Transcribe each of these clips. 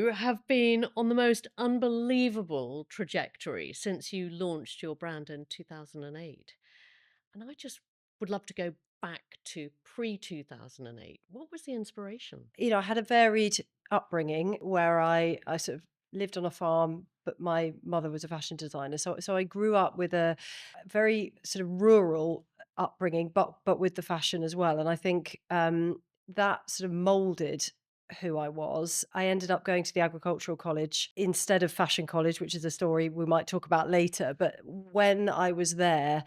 You have been on the most unbelievable trajectory since you launched your brand in 2008. And I just would love to go back to pre 2008. What was the inspiration? I had a varied upbringing where I sort of lived on a farm, but my mother was a fashion designer. So I grew up with a very sort of rural upbringing, but with the fashion as well. And I think that sort of molded who I was. I ended up going to the agricultural college instead of fashion college, which is a story we might talk about later. But when I was there,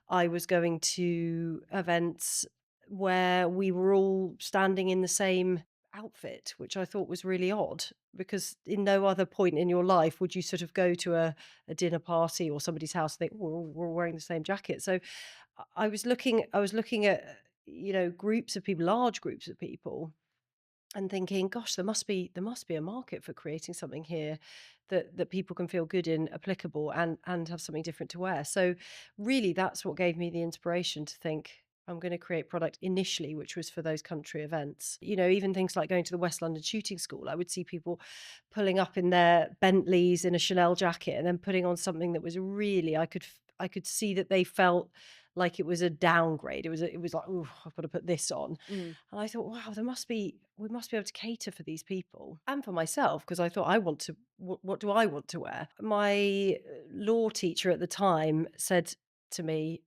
I was going to events where we were all standing in the same outfit, which I thought was really odd because in no other point in your life would you sort of go to a dinner party or somebody's house and think, "Oh, we're all wearing the same jacket." So I was looking at groups of people, large groups of people, and thinking, gosh, there must be a market for creating something here that people can feel good in, applicable, and have something different to wear. So really that's what gave me the inspiration to think I'm going to create product initially, which was for those country events. Even things like going to the West London shooting school, I would see people pulling up in their Bentleys in a Chanel jacket and then putting on something that was really, I could see that they felt like it was a downgrade. It was like, oh, I've got to put this on. Mm. And I thought, wow, we must be able to cater for these people and for myself, because I thought, I want to, what do I want to wear? My law teacher at the time said to me,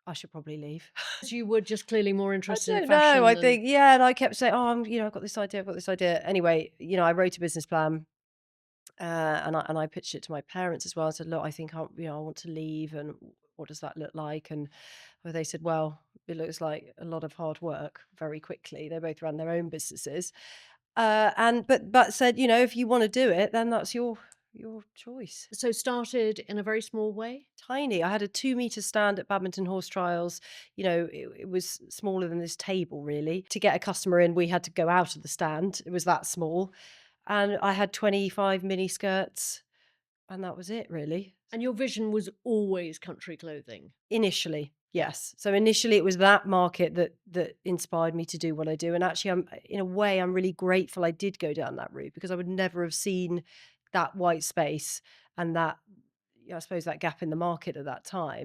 I should probably leave. You were just clearly more I interested in don't know. fashion I than. think, yeah. And I kept saying, oh, I've got this idea. I've got this idea. Anyway, I wrote a business plan. And I pitched it to my parents as well. I said, look, I think I want to leave, and what does that look like? And well, they said, well, it looks like a lot of hard work very quickly. They both ran their own businesses, and but said, if you want to do it, then that's your choice. So started in a very small way? Tiny. I had a 2 meter stand at badminton horse trials. It was smaller than this table, really. To get a customer in, we had to go out of the stand. It was that small. And I had 25 mini skirts, and that was it, really. And your vision was always country clothing? Initially, yes. So initially it was that market that inspired me to do what I do. And actually, in a way, I'm really grateful I did go down that route, because I would never have seen that white space and that, I suppose, that gap in the market at that time.